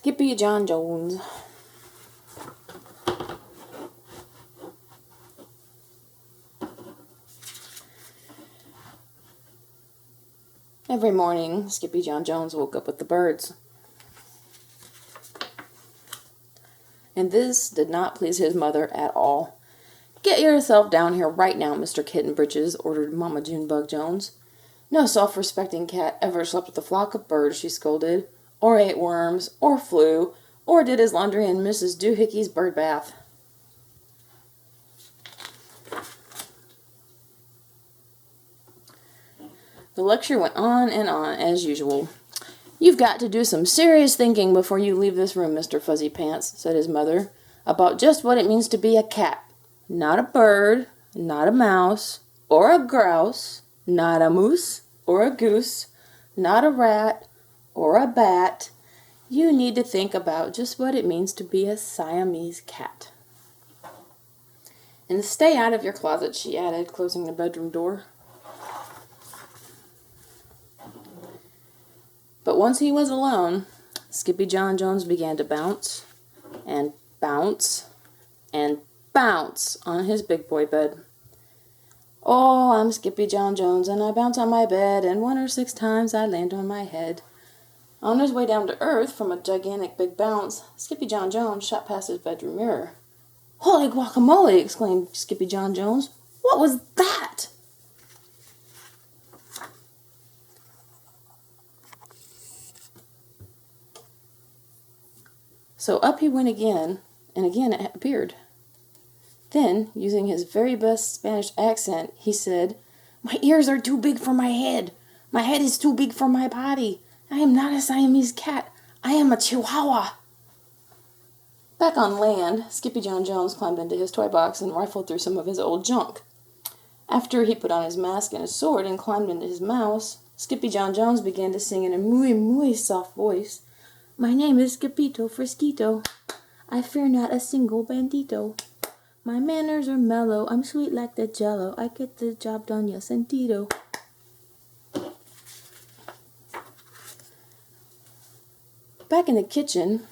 Skippyjon Jones. Every morning, Skippyjon Jones woke up with the birds. And this did not please his mother at all. "Get yourself down here right now, Mr. Kitten Britches," ordered Mama Junebug Jones. "No self-respecting cat ever slept with a flock of birds," she scolded, "or ate worms, or flew, or did his laundry in Mrs. Doohickeys' bird bath." The lecture went on and on, as usual. "You've got to do some serious thinking before you leave this room, Mr. Fuzzy Pants," said his mother, "about just what it means to be a cat. Not a bird, not a mouse, or a grouse, not a moose, or a goose, not a rat, or a bat. You need to think about just what it means to be a Siamese cat. And stay out of your closet," she added, closing the bedroom door. But once he was alone, Skippyjon Jones began to bounce and bounce and bounce on his big boy bed. "Oh, I'm Skippyjon Jones, and I bounce on my bed, and 1 or 6 times I land on my head." On his way down to earth from a gigantic big bounce, Skippyjon Jones shot past his bedroom mirror. "Holy guacamole!" exclaimed Skippyjon Jones. "What was that?" So up he went again, and again it appeared. Then, using his very best Spanish accent, he said, "My ears are too big for my head. My head is too big for my body. I am not a Siamese cat. I am a Chihuahua." Back on land, Skippyjon Jones climbed into his toy box and rifled through some of his old junk. After he put on his mask and his sword and climbed into his mouse, Skippyjon Jones began to sing in a muy soft voice, "My name is Skippito Friskito. I fear not a single bandito. My manners are mellow. I'm sweet like the Jell-O. I get the job done, yes, indeedo." Back in the kitchen,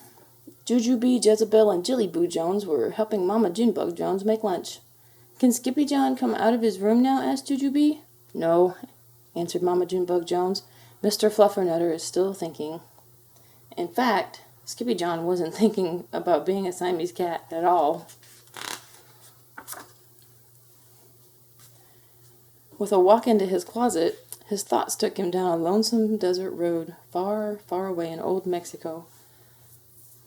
Judy, Jezebel, and Jillyboo Jones were helping Mama Junebug Jones make lunch. "Can Skippyjon come out of his room now?" asked Judy. "No," answered Mama Junebug Jones. "Mr. Fluffernutter is still thinking." In fact, Skippyjon wasn't thinking about being a Siamese cat at all. With a walk into his closet, his thoughts took him down a lonesome desert road, far, far away in old Mexico.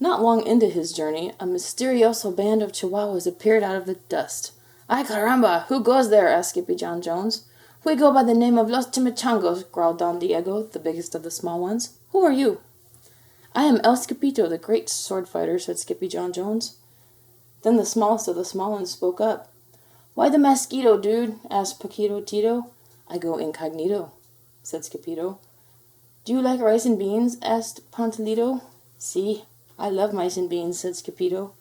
Not long into his journey, a mysterioso band of Chihuahuas appeared out of the dust. "Ay caramba, who goes there?" asked Skippyjon Jones. "We go by the name of Los Chimangos," growled Don Diego, the biggest of the small ones. "Who are you?" "I am El Skippito, the great sword fighter," said Skippyjon Jones. Then the smallest of the small ones spoke up. "Why the mosquito, dude?" asked Paquito Tito. "I go incognito," said Skippito. "Do you like rice and beans?" asked Pantalito. "Si, I love mice and beans," said Skippito.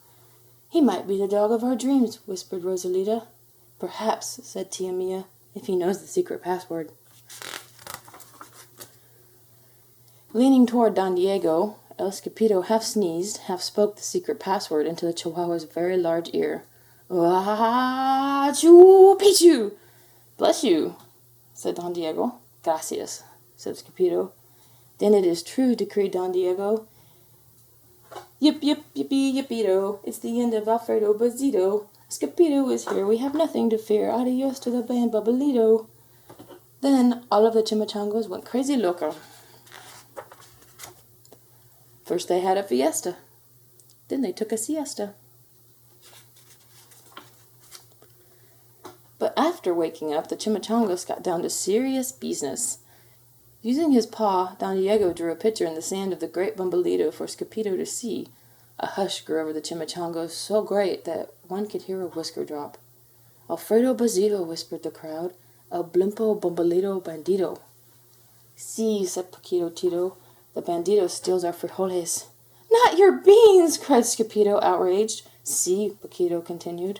"He might be the dog of our dreams," whispered Rosalita. "Perhaps," said Tia Mia, "if he knows the secret password." Leaning toward Don Diego, El Skippito half sneezed, half spoke the secret password into the Chihuahua's very large ear. "Ah-choo-pichu!" "Bless you," said Don Diego. "Gracias," said Skippito. "Then it is true," decreed Don Diego. "Yip, yip, yippee, yippito. It's the end of Alfredo Bazito. Skippito is here. We have nothing to fear. Adios to the bumble-beeto." Then all of the Chimangos went crazy loco. First they had a fiesta. Then they took a siesta. But after waking up, the Chimangos got down to serious business. Using his paw, Don Diego drew a picture in the sand of the great bumble-beeto for Skippito to see. A hush grew over the Chimangos, so great that one could hear a whisker drop. "Alfredo Bazito," whispered the crowd. "El blimpo bumbolito bandito." "Si," said Paquito Tito. "The bandito steals our frijoles." "Not your beans!" cried Skippito, outraged. "Si," Paquito continued.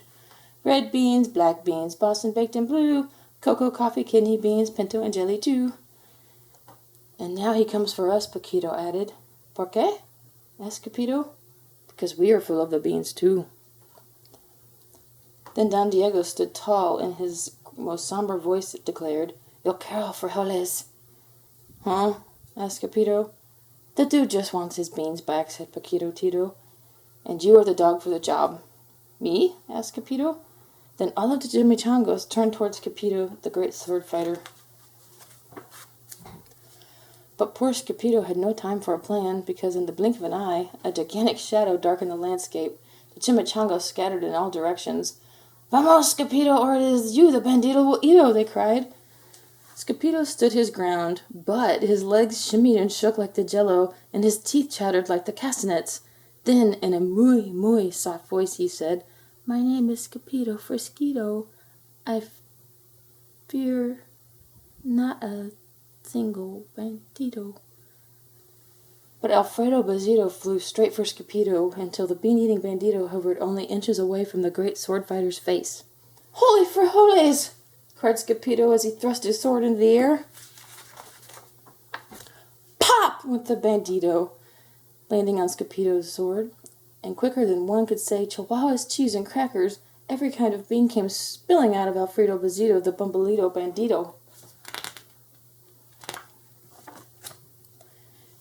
"Red beans, black beans, Boston baked and blue, cocoa, coffee, kidney beans, pinto, and jelly too." "And now he comes for us," Paquito added. "Por qué?" asked Skippito. Because we are full of the beans, too. Then Don Diego stood tall, and his most somber voice declared, Yo quiero frijoles. Huh? asked Skippito. The dude just wants his beans back, said Paquito Tito. And you are the dog for the job. Me? asked Skippito. Then all of the Chimangos turned towards Skippito, the great sword fighter. But poor Skippito had no time for a plan, because in the blink of an eye, a gigantic shadow darkened the landscape. The Chimangos scattered in all directions. Vamos, Skippito, or it is you the bandito will eat, they cried. Skippito stood his ground, but his legs shimmied and shook like the Jell-O, and his teeth chattered like the castanets. Then, in a muy soft voice, he said, My name is Skippito Friskito. I fear not a single bandito. But Alfredo Bandito flew straight for Skippito until the bean-eating bandito hovered only inches away from the great sword fighter's face. Holy frijoles! cried Skippito as he thrust his sword into the air. Pop! Went the bandito, landing on Skippito's sword, and quicker than one could say Chihuahua's cheese and crackers, every kind of bean came spilling out of Alfredo Bandito, the bumble-beeto bandito.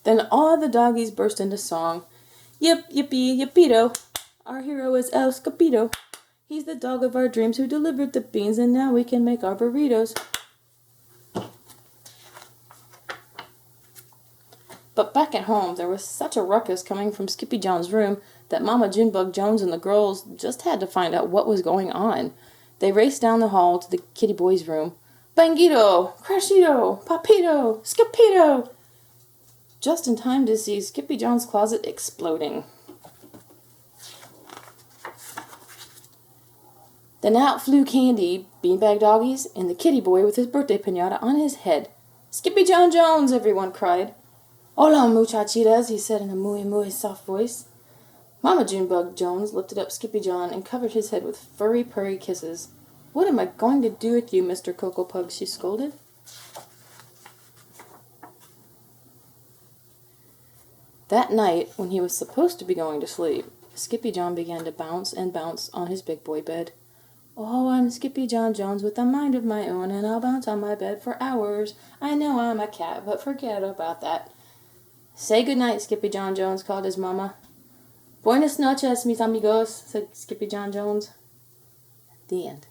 Then all the doggies burst into song. Yip, yippee, yippito. Our hero is El Skippito. He's the dog of our dreams who delivered the beans, and now we can make our burritos. But back at home, there was such a ruckus coming from Skippy Jon's room that Mama Junebug Jones and the girls just had to find out what was going on. They raced down the hall to the kitty boy's room. Bangito! Crashito! Papito! Skippito! Just in time to see Skippy Jon's closet exploding. Then out flew Candy, beanbag doggies, and the kitty boy with his birthday piñata on his head. Skippyjon Jones, everyone cried. Hola, muchachitas, he said in a muy soft voice. Mama Junebug Jones lifted up Skippy Jon and covered his head with furry, purry kisses. What am I going to do with you, Mr. Cocoa Pug, she scolded. That night, when he was supposed to be going to sleep, Skippy Jon began to bounce and bounce on his big boy bed. Oh, I'm Skippyjon Jones with a mind of my own, and I'll bounce on my bed for hours. I know I'm a cat, but forget about that. Say good night, Skippyjon Jones, called his mama. Buenas noches, mis amigos, said Skippyjon Jones. The end.